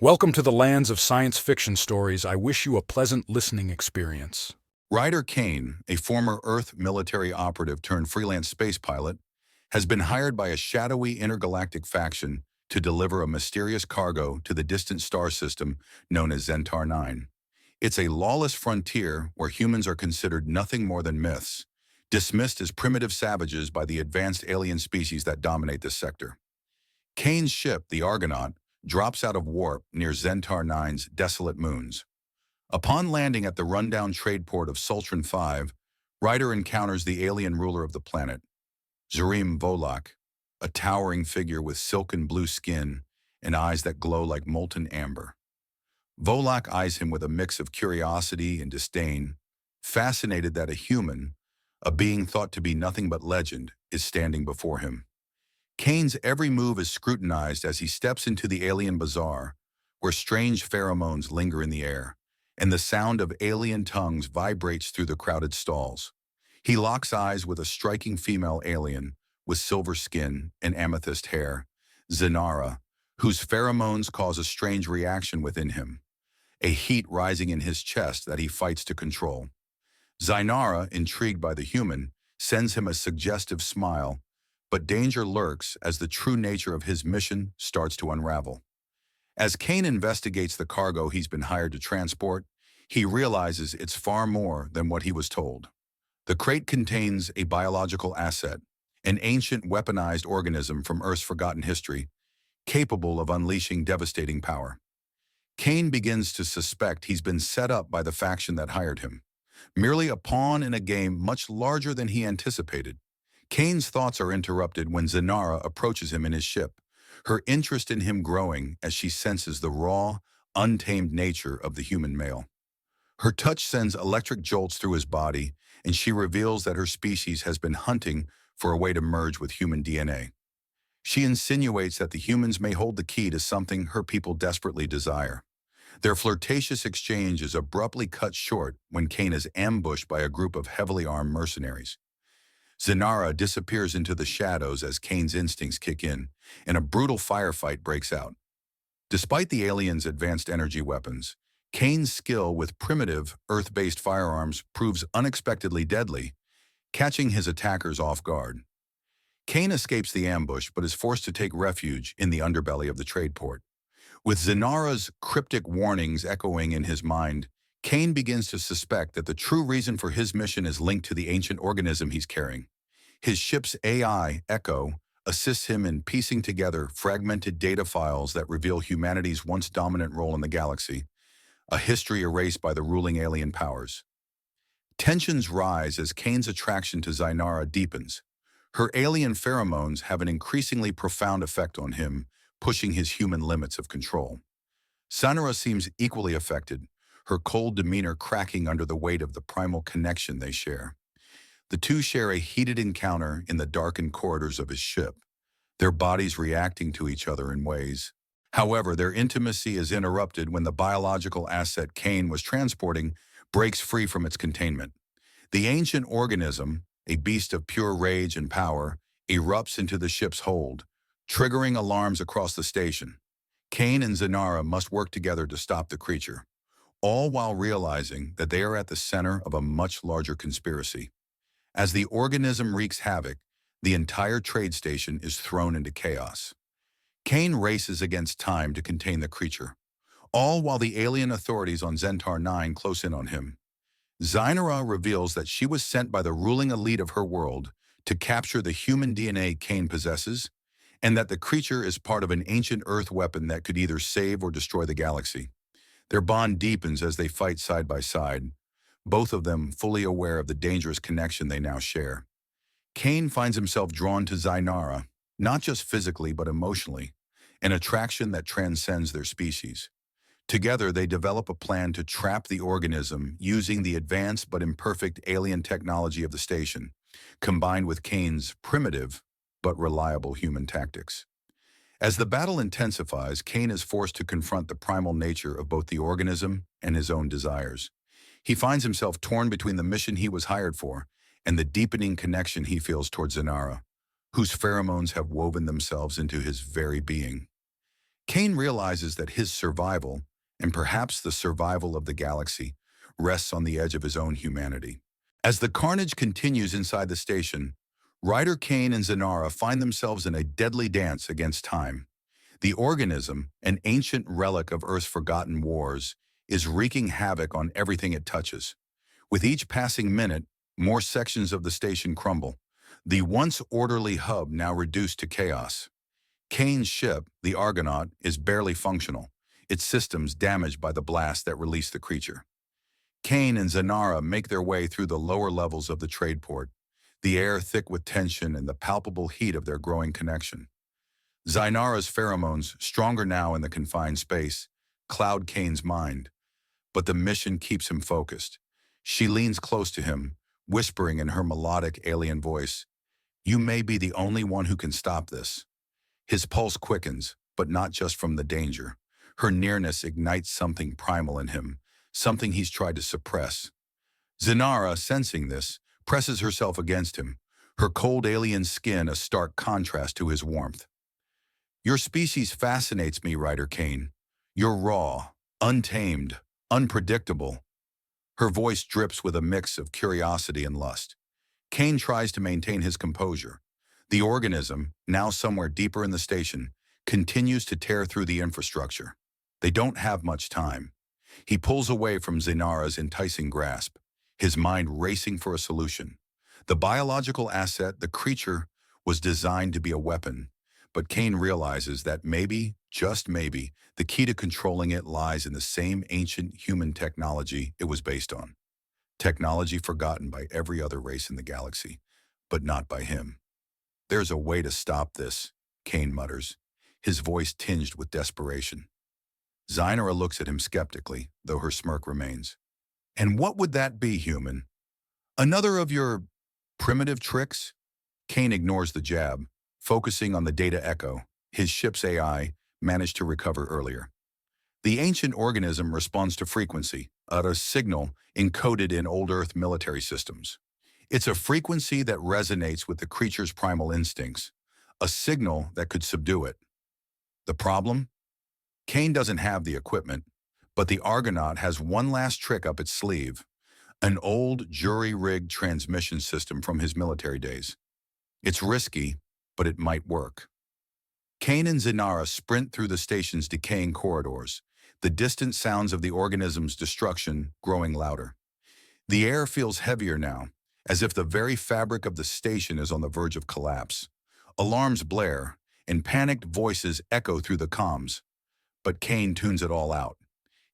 Welcome to the lands of science fiction stories. I wish you a pleasant listening experience. Ryder Kane, a former Earth military operative turned freelance space pilot, has been hired by a shadowy intergalactic faction to deliver a mysterious cargo to the distant star system known as Zentar 9. It's a lawless frontier where humans are considered nothing more than myths, dismissed as primitive savages by the advanced alien species that dominate this sector. Kane's ship, the Argonaut, drops out of warp near Zentar 9's desolate moons. Upon landing at the rundown trade port of Sultran 5, Ryder encounters the alien ruler of the planet, Zarim Volak, a towering figure with silken blue skin and eyes that glow like molten amber. Volak eyes him with a mix of curiosity and disdain, fascinated that a human, a being thought to be nothing but legend, is standing before him. Kane's every move is scrutinized as he steps into the alien bazaar, where strange pheromones linger in the air, and the sound of alien tongues vibrates through the crowded stalls. He locks eyes with a striking female alien with silver skin and amethyst hair, Zenara, whose pheromones cause a strange reaction within him, a heat rising in his chest that he fights to control. Zenara, intrigued by the human, sends him a suggestive smile, but danger lurks as the true nature of his mission starts to unravel. As Kane investigates the cargo he's been hired to transport, he realizes it's far more than what he was told. The crate contains a biological asset, an ancient weaponized organism from Earth's forgotten history, capable of unleashing devastating power. Kane begins to suspect he's been set up by the faction that hired him, merely a pawn in a game much larger than he anticipated. Kane's thoughts are interrupted when Zenara approaches him in his ship, her interest in him growing as she senses the raw, untamed nature of the human male. Her touch sends electric jolts through his body, and she reveals that her species has been hunting for a way to merge with human DNA. She insinuates that the humans may hold the key to something her people desperately desire. Their flirtatious exchange is abruptly cut short when Kane is ambushed by a group of heavily armed mercenaries. Zenara disappears into the shadows as Kane's instincts kick in, and a brutal firefight breaks out. Despite the aliens' advanced energy weapons, Kane's skill with primitive, Earth-based firearms proves unexpectedly deadly, catching his attackers off guard. Kane escapes the ambush but is forced to take refuge in the underbelly of the trade port. With Zenara's cryptic warnings echoing in his mind, Kane begins to suspect that the true reason for his mission is linked to the ancient organism he's carrying. His ship's AI, Echo, assists him in piecing together fragmented data files that reveal humanity's once dominant role in the galaxy, a history erased by the ruling alien powers. Tensions rise as Kane's attraction to Zenara deepens. Her alien pheromones have an increasingly profound effect on him, pushing his human limits of control. Zenara seems equally affected, her cold demeanor cracking under the weight of the primal connection they share. The two share a heated encounter in the darkened corridors of his ship, their bodies reacting to each other in ways. However, their intimacy is interrupted when the biological asset Kane was transporting breaks free from its containment. The ancient organism, a beast of pure rage and power, erupts into the ship's hold, triggering alarms across the station. Kane and Zenara must work together to stop the creature, all while realizing that they are at the center of a much larger conspiracy. As the organism wreaks havoc, the entire trade station is thrown into chaos. Kane races against time to contain the creature, all while the alien authorities on Zentar 9 close in on him. Zenara reveals that she was sent by the ruling elite of her world to capture the human DNA Kane possesses, and that the creature is part of an ancient Earth weapon that could either save or destroy the galaxy. Their bond deepens as they fight side by side, both of them fully aware of the dangerous connection they now share. Kane finds himself drawn to Zenara, not just physically but emotionally, an attraction that transcends their species. Together, they develop a plan to trap the organism using the advanced but imperfect alien technology of the station, combined with Kane's primitive but reliable human tactics. As the battle intensifies, Kane is forced to confront the primal nature of both the organism and his own desires. He finds himself torn between the mission he was hired for and the deepening connection he feels towards Zenara, whose pheromones have woven themselves into his very being. Kane realizes that his survival, and perhaps the survival of the galaxy, rests on the edge of his own humanity. As the carnage continues inside the station, Ryder Kane and Zanara find themselves in a deadly dance against time. The organism, an ancient relic of Earth's forgotten wars, is wreaking havoc on everything it touches. With each passing minute, more sections of the station crumble, the once orderly hub now reduced to chaos. Kane's ship, the Argonaut, is barely functional, its systems damaged by the blast that released the creature. Kane and Zanara make their way through the lower levels of the trade port, the air thick with tension and the palpable heat of their growing connection. Zainara's pheromones, stronger now in the confined space, cloud Kane's mind, but the mission keeps him focused. She leans close to him, whispering in her melodic alien voice, "You may be the only one who can stop this." His pulse quickens, but not just from the danger. Her nearness ignites something primal in him, something he's tried to suppress. Zanara, sensing this, presses herself against him, her cold alien skin a stark contrast to his warmth. "Your species fascinates me, Ryder Kane. You're raw, untamed, unpredictable." Her voice drips with a mix of curiosity and lust. Kane tries to maintain his composure. The organism, now somewhere deeper in the station, continues to tear through the infrastructure. They don't have much time. He pulls away from Zainara's enticing grasp, his mind racing for a solution. The biological asset, the creature, was designed to be a weapon, but Kane realizes that maybe, just maybe, the key to controlling it lies in the same ancient human technology it was based on. Technology forgotten by every other race in the galaxy, but not by him. "There's a way to stop this," Kane mutters, his voice tinged with desperation. Zainara looks at him skeptically, though her smirk remains. "And what would that be, human? Another of your primitive tricks?" Kane ignores the jab, focusing on the data echo his ship's AI managed to recover earlier. The ancient organism responds to frequency, a signal encoded in old Earth military systems. It's a frequency that resonates with the creature's primal instincts, a signal that could subdue it. The problem? Kane doesn't have the equipment, but the Argonaut has one last trick up its sleeve, an old jury-rigged transmission system from his military days. It's risky, but it might work. Kane and Zanara sprint through the station's decaying corridors, the distant sounds of the organism's destruction growing louder. The air feels heavier now, as if the very fabric of the station is on the verge of collapse. Alarms blare, and panicked voices echo through the comms. But Kane tunes it all out.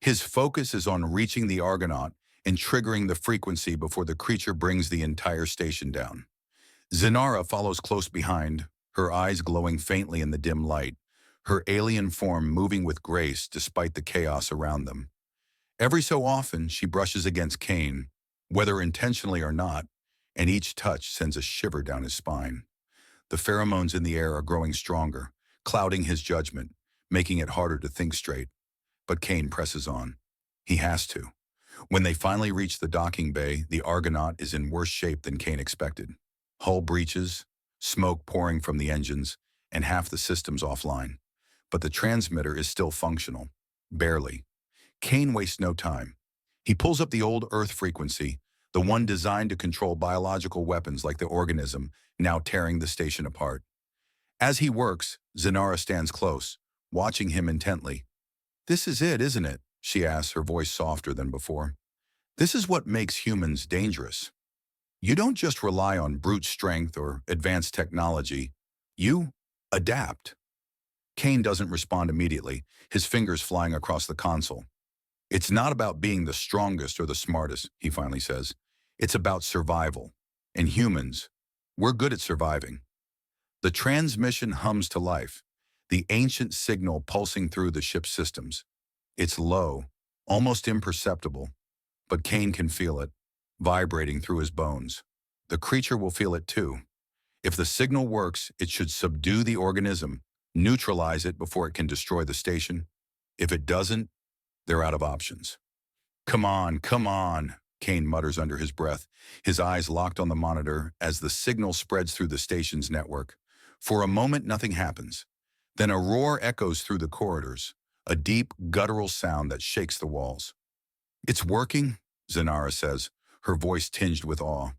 His focus is on reaching the Argonaut and triggering the frequency before the creature brings the entire station down. Zanara follows close behind, her eyes glowing faintly in the dim light, her alien form moving with grace despite the chaos around them. Every so often, she brushes against Kane, whether intentionally or not, and each touch sends a shiver down his spine. The pheromones in the air are growing stronger, clouding his judgment, making it harder to think straight. But Kane presses on. He has to. When they finally reach the docking bay, the Argonaut is in worse shape than Kane expected. Hull breaches, smoke pouring from the engines, and half the systems offline. But the transmitter is still functional. Barely. Kane wastes no time. He pulls up the old Earth frequency, the one designed to control biological weapons like the organism, now tearing the station apart. As he works, Zanara stands close, watching him intently. "This is it, isn't it?" she asks, her voice softer than before. "This is what makes humans dangerous. You don't just rely on brute strength or advanced technology. You adapt." Kane doesn't respond immediately, his fingers flying across the console. "It's not about being the strongest or the smartest," he finally says. "It's about survival. And humans, we're good at surviving." The transmission hums to life, the ancient signal pulsing through the ship's systems. It's low, almost imperceptible, but Kane can feel it, vibrating through his bones. The creature will feel it too. If the signal works, it should subdue the organism, neutralize it before it can destroy the station. If it doesn't, they're out of options. Come on," Kane mutters under his breath, his eyes locked on the monitor as the signal spreads through the station's network. For a moment, nothing happens. Then a roar echoes through the corridors, a deep, guttural sound that shakes the walls. "It's working," Zanara says, her voice tinged with awe.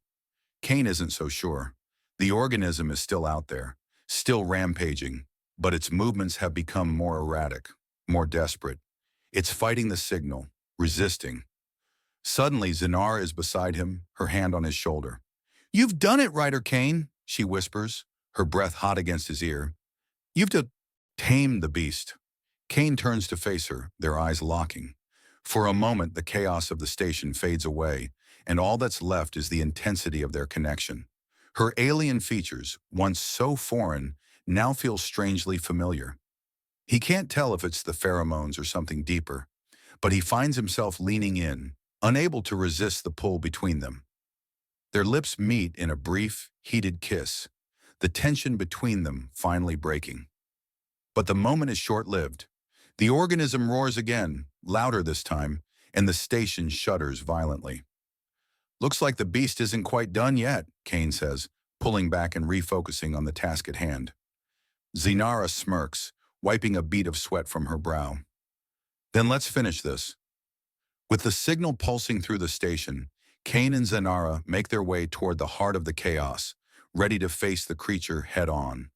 Kane isn't so sure. The organism is still out there, still rampaging, but its movements have become more erratic, more desperate. It's fighting the signal, resisting. Suddenly, Zanara is beside him, her hand on his shoulder. "You've done it, Ryder Kane," she whispers, her breath hot against his ear. "You've tamed the beast." Kane turns to face her, their eyes locking. For a moment, the chaos of the station fades away, and all that's left is the intensity of their connection. Her alien features, once so foreign, now feel strangely familiar. He can't tell if it's the pheromones or something deeper, but he finds himself leaning in, unable to resist the pull between them. Their lips meet in a brief, heated kiss, the tension between them finally breaking. But the moment is short-lived. The organism roars again, louder this time, and the station shudders violently. "Looks like the beast isn't quite done yet," Kane says, pulling back and refocusing on the task at hand. Zinara smirks, wiping a bead of sweat from her brow. "Then let's finish this." With the signal pulsing through the station, Kane and Zinara make their way toward the heart of the chaos, ready to face the creature head-on.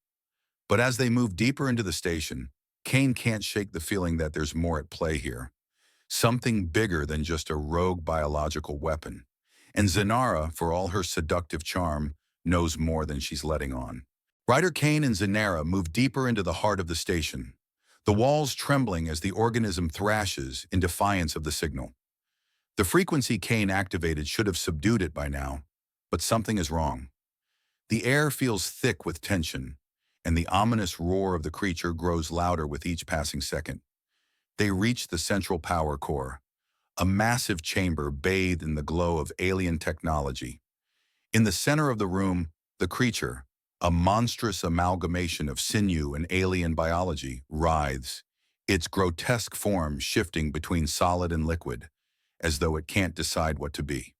But as they move deeper into the station, Kane can't shake the feeling that there's more at play here. Something bigger than just a rogue biological weapon. And Zinara, for all her seductive charm, knows more than she's letting on. Ryder Kane and Zinara move deeper into the heart of the station, the walls trembling as the organism thrashes in defiance of the signal. The frequency Kane activated should have subdued it by now, but something is wrong. The air feels thick with tension, and the ominous roar of the creature grows louder with each passing second. They reach the central power core, a massive chamber bathed in the glow of alien technology. In the center of the room, the creature, a monstrous amalgamation of sinew and alien biology, writhes, its grotesque form shifting between solid and liquid, as though it can't decide what to be.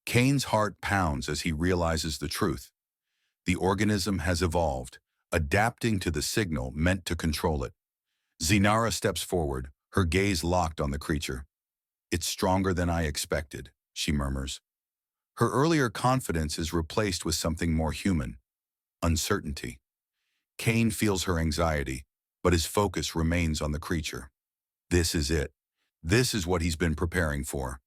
Kane's heart pounds as he realizes the truth. The organism has evolved, adapting to the signal meant to control it. Zinara steps forward, her gaze locked on the creature. "It's stronger than I expected," she murmurs. Her earlier confidence is replaced with something more human, uncertainty. Kane feels her anxiety, but his focus remains on the creature. This is it. This is what he's been preparing for.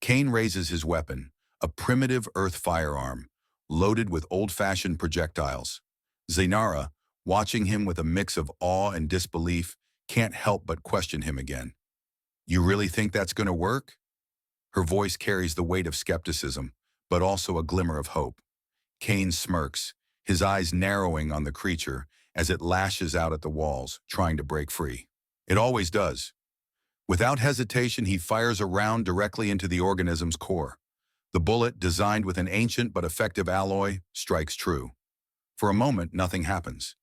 Kane raises his weapon, a primitive earth firearm, loaded with old-fashioned projectiles. Zinara, watching him with a mix of awe and disbelief, can't help but question him again. "You really think that's going to work?" Her voice carries the weight of skepticism, but also a glimmer of hope. Kane smirks, his eyes narrowing on the creature as it lashes out at the walls, trying to break free. It always does. Without hesitation, he fires a round directly into the organism's core. The bullet, designed with an ancient but effective alloy, strikes true. For a moment, nothing happens.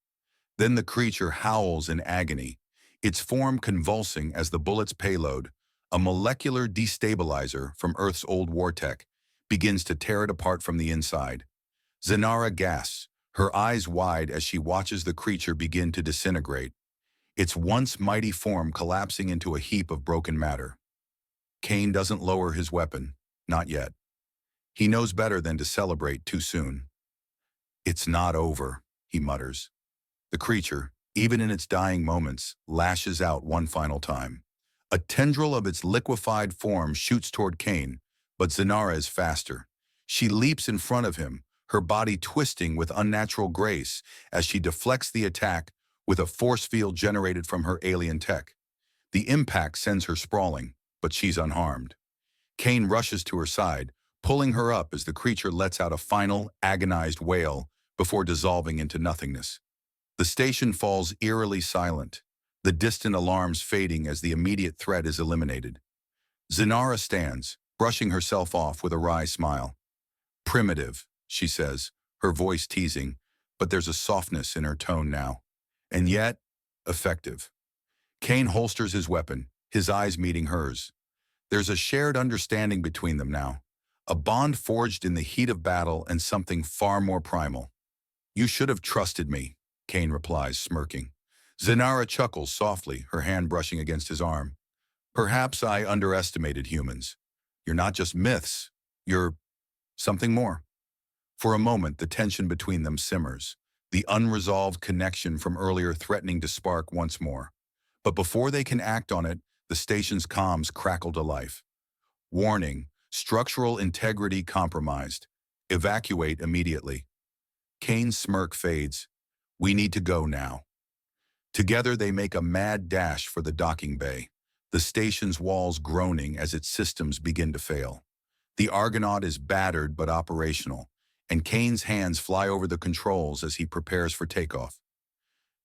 Then the creature howls in agony, its form convulsing as the bullet's payload, a molecular destabilizer from Earth's old war tech, begins to tear it apart from the inside. Zinara gasps, her eyes wide as she watches the creature begin to disintegrate, its once mighty form collapsing into a heap of broken matter. Kane doesn't lower his weapon, not yet. He knows better than to celebrate too soon. "It's not over," he mutters. The creature, even in its dying moments, lashes out one final time. A tendril of its liquefied form shoots toward Kane, but Zinara is faster. She leaps in front of him, her body twisting with unnatural grace as she deflects the attack with a force field generated from her alien tech. The impact sends her sprawling, but she's unharmed. Kane rushes to her side, pulling her up as the creature lets out a final, agonized wail before dissolving into nothingness. The station falls eerily silent, the distant alarms fading as the immediate threat is eliminated. Zinara stands, brushing herself off with a wry smile. "Primitive," she says, her voice teasing, but there's a softness in her tone now. And yet, effective. Kane holsters his weapon, his eyes meeting hers. There's a shared understanding between them now, a bond forged in the heat of battle and something far more primal. "You should have trusted me," Kane replies, smirking. Zenara chuckles softly, her hand brushing against his arm. Perhaps I underestimated humans. You're not just myths. You're something more. For a moment, the tension between them simmers, the unresolved connection from earlier threatening to spark once more. But before they can act on it, the station's comms crackle to life. Warning, structural integrity compromised. Evacuate immediately. Kane's smirk fades. We need to go now. Together they make a mad dash for the docking bay, the station's walls groaning as its systems begin to fail. The Argonaut is battered but operational, and Kane's hands fly over the controls as he prepares for takeoff.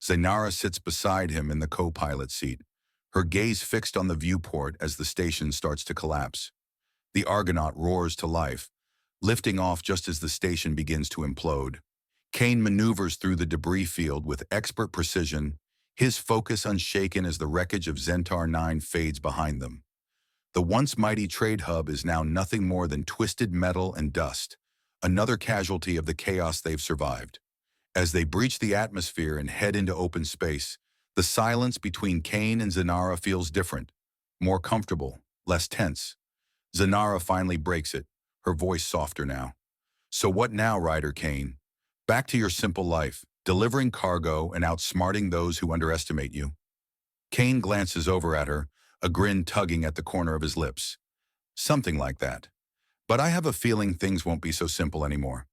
Zainara sits beside him in the co-pilot seat, her gaze fixed on the viewport as the station starts to collapse. The Argonaut roars to life, lifting off just as the station begins to implode. Kane maneuvers through the debris field with expert precision, his focus unshaken as the wreckage of Zentar 9 fades behind them. The once mighty trade hub is now nothing more than twisted metal and dust, another casualty of the chaos they've survived. As they breach the atmosphere and head into open space, the silence between Kane and Zenara feels different, more comfortable, less tense. Zenara finally breaks it, her voice softer now. So what now, Ryder Kane? Back to your simple life, delivering cargo and outsmarting those who underestimate you. Kane glances over at her, a grin tugging at the corner of his lips. Something like that. But I have a feeling things won't be so simple anymore.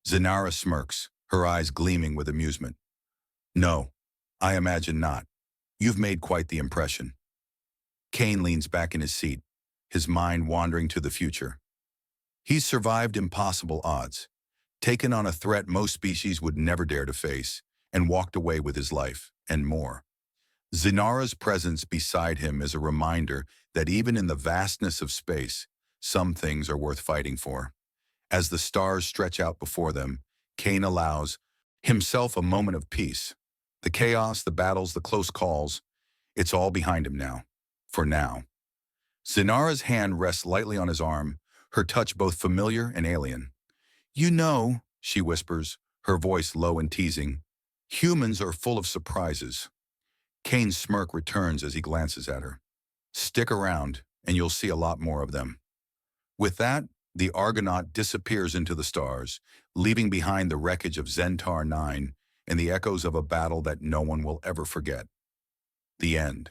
Zenara smirks, her eyes gleaming with amusement. No, I imagine not. You've made quite the impression. Kane leans back in his seat, his mind wandering to the future. He's survived impossible odds, taken on a threat most species would never dare to face, and walked away with his life, and more. Zenara's presence beside him is a reminder that even in the vastness of space, some things are worth fighting for. As the stars stretch out before them, Kane allows himself a moment of peace. The chaos, the battles, the close calls, it's all behind him now. For now. Zenara's hand rests lightly on his arm, her touch both familiar and alien. You know, she whispers, her voice low and teasing, humans are full of surprises. Kane's smirk returns as he glances at her. Stick around, and you'll see a lot more of them. With that, the Argonaut disappears into the stars, leaving behind the wreckage of Zentar 9 and the echoes of a battle that no one will ever forget. The end.